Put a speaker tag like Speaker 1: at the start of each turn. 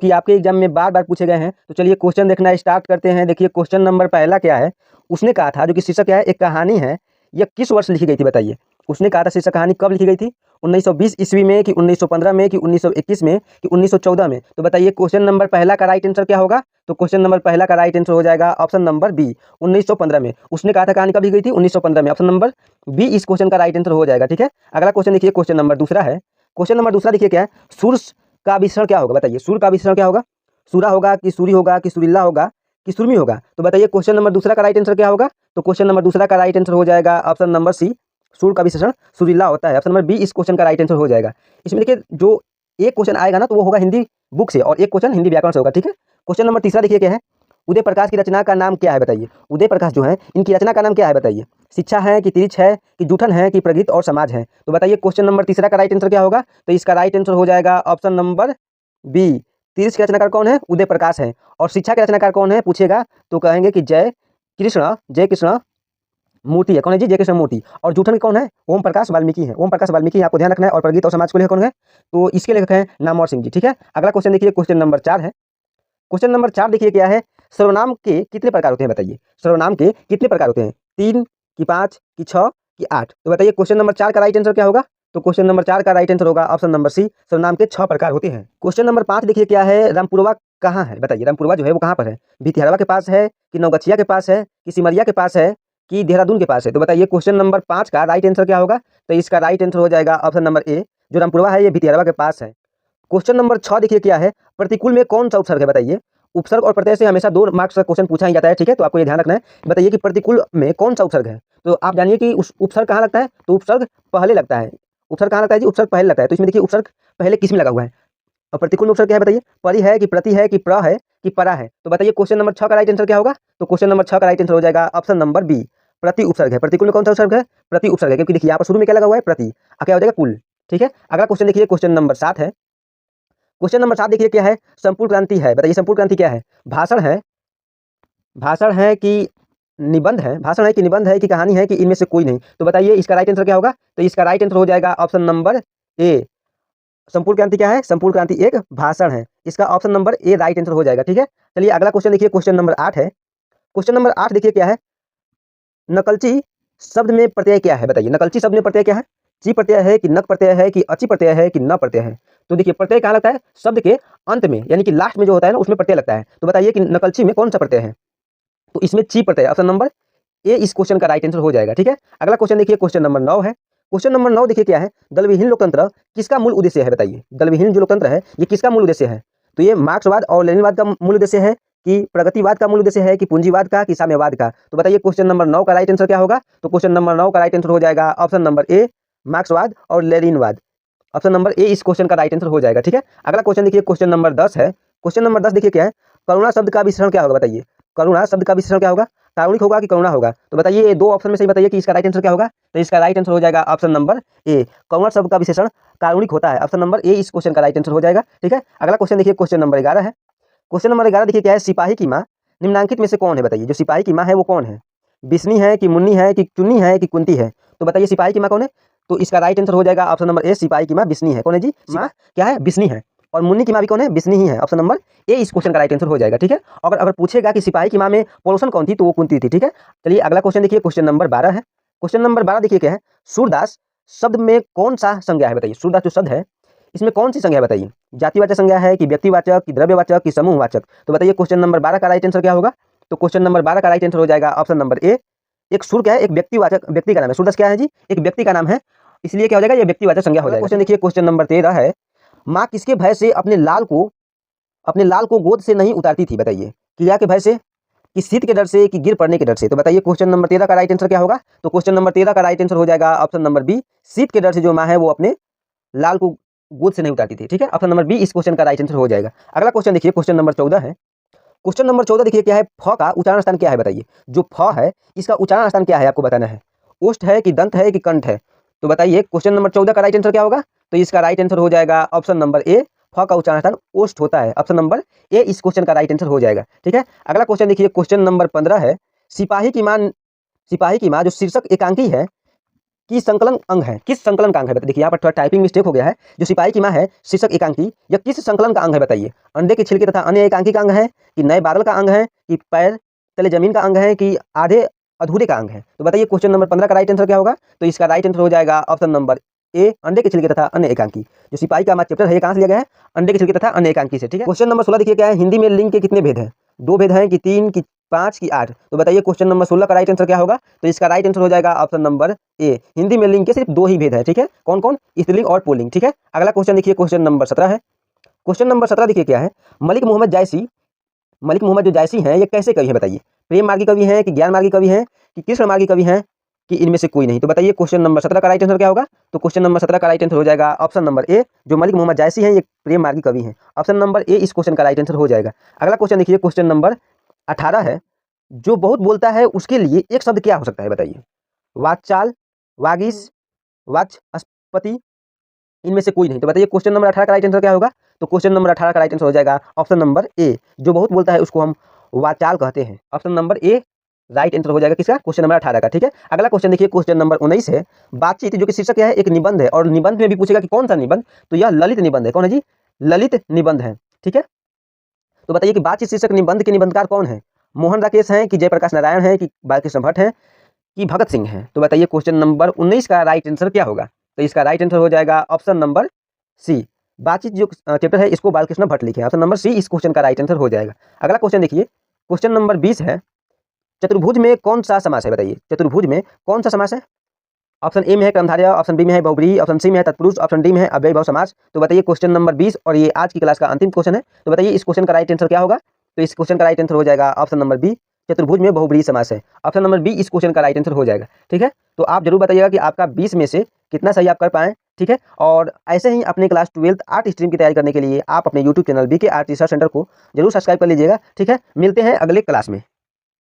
Speaker 1: कि आपके एग्जाम में बार बार पूछे गए हैं। तो चलिए क्वेश्चन देखना स्टार्ट करते हैं। देखिए क्वेश्चन नंबर पहला क्या है, उसने कहा था, जो कि शीर्षक क्या है, एक कहानी है, यह किस वर्ष लिखी गई थी बताइए। उसने कहा था शीर्षक कहानी कब लिखी गई थी, 1920 ईस्वी में कि 1915 में कि 1921 में कि 1914 में। तो बताइए क्वेश्चन नंबर पहला का राइट आंसर क्या होगा। तो क्वेश्चन नंबर पहला का राइट आंसर हो जाएगा ऑप्शन नंबर बी, 1915 में। उसने कहा था कहानी कब लिखी गई थी, 1915 में। ऑप्शन नंबर बी इस क्वेश्चन का राइट आंसर हो जाएगा। ठीक है, अगला क्वेश्चन देखिए, क्वेश्चन नंबर दूसरा है। क्वेश्चन नंबर दूसरा देखिए क्या है, सूर्य का विसरण क्या होगा बताइए। सूर्य का विसरण क्या होगा, सूरा होगा कि सूरी होगा कि सुरीला होगा कि सुरमी होगा। तो बताइए क्वेश्चन नंबर दूसरा का राइट आंसर क्या होगा। तो क्वेश्चन नंबर दूसरा का राइट आंसर हो जाएगा ऑप्शन नंबर सी, सूर्य का विशेषण सुरीला होता है। ऑप्शन नंबर बी इस क्वेश्चन का राइट आंसर हो जाएगा। इसमें देखिए जो एक क्वेश्चन आएगा ना, तो वो होगा हिंदी बुक से और एक क्वेश्चन हिंदी व्याकरण से होगा। ठीक है, क्वेश्चन नंबर तीसरा देखिए क्या है, उदय प्रकाश की रचना का नाम क्या है बताइए। उदय प्रकाश जो है, इनकी रचना का नाम क्या है बताइए। शिक्षा है कि तिरिछ है कि जूठन है कि प्रगीत और समाज है। तो बताइए क्वेश्चन नंबर तीसरा का राइट आंसर क्या होगा। तो इसका राइट आंसर हो जाएगा ऑप्शन नंबर बी, तिरिछ के रचनाकार कौन है, उदय प्रकाश है। और शिक्षा के रचनाकार कौन है पूछेगा तो कहेंगे कि जय कृष्ण मूर्ति है। कौन है जी, जय कृष्ण मूर्ति। और जूठन कौन है, ओम प्रकाश वाल्मीकि है। ओम प्रकाश वाल्मीकि आपको ध्यान रखना है। और प्रगीत और समाज को लेखक कौन है, तो इसके लेखक हैं नामवर सिंह जी। ठीक है, अगला क्वेश्चन देखिए, क्वेश्चन नंबर 4 है। क्वेश्चन नंबर 4 देखिए क्या है, सर्वनाम के कितने प्रकार होते हैं बताइए। सर्वनाम के कितने प्रकार होते हैं, 3 कि 5 कि 6 कि 8। तो बताइए क्वेश्चन नंबर 4 का राइट आंसर क्या होगा। तो क्वेश्चन नंबर 4 का राइट आंसर होगा ऑप्शन नंबर सी, सर्वनाम के 6 प्रकार होते हैं। क्वेश्चन नंबर 5 देखिए क्या है, रामपुरवा कहाँ है बताइए। रामपुरवा जो है वो कहाँ पर है, भितिहरवा के पास है कि नवगछिया के पास है कि सिमरिया के पास है कि देहरादून के पास है। तो बताइए क्वेश्चन नंबर 5 का राइट आंसर क्या होगा। तो इसका राइट आंसर हो जाएगा ऑप्शन नंबर ए, जो रामपुरवा है ये भितिहरवा के पास है। क्वेश्चन नंबर 6 देखिए क्या है, प्रतिकूल में कौन सा उपसर्ग है बताइए। उपसर्ग और प्रत्यय से हमेशा 2 मार्क्स का क्वेश्चन पूछा ही जाता है। ठीक है, तो आपको ये ध्यान रखना है। बताइए कि प्रतिकूल में कौन सा उपसर्ग है। तो आप जानिए कि उस उपसर्ग कहाँ लगता है, तो उपसर्ग पहले लगता है। उपसर्ग कहाँ लगता है जी, उपसर्ग पहले लगता है। तो इसमें देखिए उपसर्ग पहले किस में लगा हुआ है। और प्रतिकूल में उपसर्ग क्या है बताइए, परि है कि प्रति है कि प्र है कि परा है। तो बताइए क्वेश्चन नंबर 6 का राइट आंसर क्या होगा। तो क्वेश्चन नंबर 6 का राइट आंसर हो जाएगा ऑप्शन नंबर बी, प्रति उपसर्ग है। प्रतिकूल में कौन सा उपसर्ग है, प्रति उपसर्ग है, क्योंकि देखिए यहाँ पर शुरू में क्या लगा हुआ है, प्रति, क्या हो जाएगा कुल। ठीक है, अगला क्वेश्चन देखिए, क्वेश्चन नंबर 7 है। क्वेश्चन नंबर 7 देखिए क्या है, संपूर्ण क्रांति है। बताइए संपूर्ण क्रांति क्या है, भाषण है कि निबंध है, भाषण है कि निबंध है कि कहानी है कि इनमें से कोई नहीं। तो बताइए इसका राइट आंसर क्या होगा। तो इसका राइट आंसर हो जाएगा ऑप्शन नंबर ए, संपूर्ण क्रांति क्या है, संपूर्ण क्रांति एक भाषण है। इसका option number A right answer हो जाएगा। ठीक है, चलिए अगला क्वेश्चन देखिए, क्वेश्चन नंबर 8 है। क्वेश्चन नंबर 8 देखिए क्या है, नकलची शब्द में प्रत्यय क्या है बताइए। नकलची शब्द में प्रत्यय क्या है, ची प्रत्यय है कि नक प्रत्यय है कि अची प्रत्यय है कि न प्रत्यय है। तो देखिए प्रत्यय कहाँ लगता है, शब्द के अंत में, यानी कि लास्ट में जो होता है ना, उसमें प्रत्यय लगता है। तो बताइए कि नकलची में कौन सा प्रत्यय है। तो इसमें ची प्रत्यय, ऑप्शन नंबर ए इस क्वेश्चन का राइट आंसर हो जाएगा। ठीक है, अगला क्वेश्चन देखिए, क्वेश्चन नंबर 9 है। क्वेश्चन नंबर 9 देखिए क्या है, दलविहीन लोकतंत्र किसका मूल उद्देश्य है बताइए। दलविहीन जो लोकतंत्र है ये किसका मूल उद्देश्य है। तो ये मार्क्सवाद और लेनिनवाद का मूल उद्देश्य है कि प्रगतिवाद का मूल उद्देश्य है कि पूंजीवाद का कि साम्यवाद का। तो बताइए क्वेश्चन नंबर 9 का राइट आंसर क्या होगा। तो क्वेश्चन नंबर 9 का राइट आंसर हो जाएगा ऑप्शन नंबर ए, मार्क्सवाद और लेनिनवाद। ऑप्शन नंबर ए इस क्वेश्चन का राइट आंसर हो जाएगा। ठीक है, अगला क्वेश्चन देखिए, क्वेश्चन नंबर 10 है। क्वेश्चन नंबर 10 देखिए क्या है, करुणा शब्द का विशेषण क्या होगा बताइए। करुणा शब्द का विशेषण क्या होगा, कारुणिक होगा कि करुणा होगा। तो बताइए ये 2 ऑप्शन में से बताइए कि इसका राइट आंसर क्या होगा। तो इसका राइट आंसर हो जाएगा ऑप्शन नंबर ए, करुणा शब्द का विशेषण कारुणिक होता है। ऑप्शन नंबर ए इस क्वेश्चन का राइट आंसर हो जाएगा। ठीक है, अगला क्वेश्चन देखिए, क्वेश्चन नंबर 11 है। क्वेश्चन नंबर 11 देखिए क्या है, सिपाही की माँ निम्नलिखित में से कौन है बताइए। जो सिपाही की माँ है वो कौन है, बिस्नी है कि मुन्नी है कि चुन्नी है कि कुंती है। तो बताइए सिपाही की माँ कौन है। तो इसका राइट आंसर हो जाएगा ऑप्शन नंबर ए, सिपाही की माँ बिस्नी है। कौन है जी, माँ क्या है, बिस्नी है। और मुन्नी की माँ भी कौन है, बिस्नी ही है। ऑप्शन नंबर ए इस क्वेश्चन का राइट आंसर हो जाएगा। ठीक है, अगर अगर पूछेगा कि सिपाही की माँ में पोर्शन कौन थी तो वो कुंती थी। ठीक है, चलिए अगला क्वेश्चन देखिए, क्वेश्चन नंबर 12 है। क्वेश्चन नंबर 12 देखिए क्या है, सूरदास शब्द में कौन सा संज्ञा है बताइए। सूरदास जो शब्द है इसमें कौन सी संज्ञा है बताइए, जातिवाचक संज्ञा है कि व्यक्तिवाचक कि द्रव्यवाचक कि समूहवाचक। तो बताइए क्वेश्चन नंबर 12 का राइट आंसर क्या होगा। तो क्वेश्चन नंबर 12 का राइट आंसर हो जाएगा ऑप्शन नंबर ए, एक सुर क्या है, एक व्यक्तिवाचक, व्यक्ति का नाम है। सूरदास क्या है जी, एक व्यक्ति का नाम है, इसलिए क्या हो जाएगा, ये व्यक्तिवाचक संज्ञा हो जाएगा। क्वेश्चन देखिए, क्वेश्चन नंबर 13 है, माँ किसके भय से अपने लाल को गोद से नहीं उतारती थी बताइए। क्रिया के भय से कि शीत के डर से कि गिर पड़ने के डर से। तो बताइए क्वेश्चन नंबर 13 का राइट आंसर क्या होगा। तो क्वेश्चन नंबर 13 का राइट आंसर हो जाएगा ऑप्शन नंबर बी, शीत के डर से जो माँ है वो अपने लाल को गोद से नहीं उतारती थी। ठीक है, ऑप्शन नंबर बी इस क्वेश्चन का राइट आंसर हो जाएगा। अगला क्वेश्चन देखिए, क्वेश्चन नंबर 14 है। क्वेश्चन नंबर 14 देखिए क्या है, फ का उच्चारण स्थान क्या है बताइए। जो फ है इसका उच्चारण स्थान क्या है आपको बताना है, ओष्ठ है कि दंत है कि कंठ है। तो बताइए क्वेश्चन नंबर 14 का राइट आंसर क्या होगा। तो इसका राइट आंसर हो जाएगा ऑप्शन नंबर ए, फ का उच्चारण स्थान ओष्ठ होता है। ऑप्शन नंबर ए इस क्वेश्चन का राइट आंसर हो जाएगा। ठीक है, अगला क्वेश्चन देखिए, क्वेश्चन नंबर 15 है, सिपाही की माँ जो शीर्षक एकांकी है किस संकलन अंग है, किस संकलन का अंग है बताइए। देखिए यहाँ पर थोड़ा टाइपिंग मिस्टेक हो गया है। जो सिपाही की माँ है शीर्षक एकांकी, यह किस संकलन का अंग है बताइए। अंडे के छिलके तथा अन्य एकांकी का अंग है, कि नए बादल का अंग है, कि पैर तले जमीन का अंग है, कि आधे अधूरे का अंग है। तो बताइए क्वेश्चन नंबर 15 का राइट आंसर क्या होगा। तो इसका राइट आंसर हो जाएगा ऑप्शन नंबर ए, अंडे के छिलके तथा अन्य एकांकी। जो सिपाही का माँ चैप्टर है, कहाँ से लिया गया है, अंडे के छिलके तथा अन्य एकांकी से, ठीक है। क्वेश्चन नंबर 16 देखिए क्या है, हिंदी में लिंग के कितने भेद हैं। 2 भेद हैं, कि 3, कि 5, कि 8। तो बताइए क्वेश्चन नंबर 16 का राइट आंसर क्या होगा। तो इसका राइट आंसर हो जाएगा ऑप्शन नंबर ए, हिंदी में लिंग के सिर्फ 2 ही भेद है, ठीक है। कौन कौन, स्त्रीलिंग और पुल्लिंग, ठीक है। अगला क्वेश्चन देखिए, क्वेश्चन नंबर 17 है। क्वेश्चन नंबर 17 देखिए क्या है, मलिक मोहम्मद जो जायसी हैं, ये कैसे कवि हैं बताइए। प्रेम मार्गी कवि हैं, कि ज्ञान मार्गी कवि हैं, कि कृष्ण मार्गी कवि हैं, कि इनमें से कोई नहीं। तो बताइए क्वेश्चन नंबर 17 का राइट आंसर क्या होगा। तो क्वेश्चन नंबर 17 का राइट आंसर हो जाएगा ऑप्शन नंबर ए, जो मलिक मोहम्मद जायसी हैं ये प्रेम मार्गी कवि हैं। ऑप्शन नंबर ए इस क्वेश्चन का राइट आंसर हो जाएगा। अगला क्वेश्चन देखिए, क्वेश्चन नंबर 18 है। जो बहुत बोलता है उसके लिए एक शब्द क्या हो सकता है बताइए। वाक्चाल, वागीश, वाचस्पति, इनमें से कोई नहीं। तो बताइए क्वेश्चन नंबर 18 का राइट आंसर क्या होगा। तो क्वेश्चन नंबर 18 का राइट आंसर हो जाएगा ऑप्शन नंबर ए, जो बहुत बोलता है उसको हम वाचाल कहते हैं। Option number A right answer हो जाएगा किसका, क्वेश्चन नंबर 18 का, ठीक है। अगला क्वेश्चन देखिए, क्वेश्चन नंबर 19 है। बातचीत, जो कि शीर्षक क्या है, एक निबंध है, और निबंध में भी पूछेगा कि कौन सा निबंध। तो यह ललित निबंध है। कौन है जी, ललित निबंध है, ठीक है। तो बताइए कि बातचीत शीर्षक निबंध के निबंधकार कौन है। मोहन राकेश हैं, कि जयप्रकाश नारायण है, कि बालकृष्ण भट्ट है, कि भगत सिंह है। तो बताइए क्वेश्चन नंबर 19 का राइट आंसर क्या होगा। तो इसका राइट आंसर हो जाएगा ऑप्शन नंबर सी, बातचीत जो चैप्टर है इसको बालकृष्ण भट्ट लिखे हैं। ऑप्शन नंबर सी इस क्वेश्चन का राइट आंसर हो जाएगा। अगला क्वेश्चन देखिए, क्वेश्चन नंबर 20 है। चतुर्भुज में कौन सा समास है बताइए। चतुर्भुज में कौन सा समास है। ऑप्शन ए में है कर्मधारय, ऑप्शन बी में है बहुब्रीहि, ऑप्शन सी में है तत्पुरुष, ऑप्शन डी में है अव्ययीभाव समास। तो बताइए क्वेश्चन नंबर 20 और ये आज की क्लास का अंतिम क्वेश्चन है। तो बताइए इस क्वेश्चन का राइट आंसर क्या होगा। तो इस क्वेश्चन का राइट आंसर हो जाएगा ऑप्शन नंबर बी, चतुर्भुज में बहुब्रीहि समास है। ऑप्शन नंबर बी इस क्वेश्चन का राइट आंसर हो जाएगा, ठीक है। तो आप जरूर बताइएगा कि आपका 20 में से कितना सही आप कर पाएँ, ठीक है। और ऐसे ही अपने क्लास 12th आर्ट स्ट्रीम की तैयारी करने के लिए आप अपने YouTube channel BK art research centre को जरूर सब्सक्राइब कर लीजिएगा, ठीक है। मिलते हैं अगले क्लास में।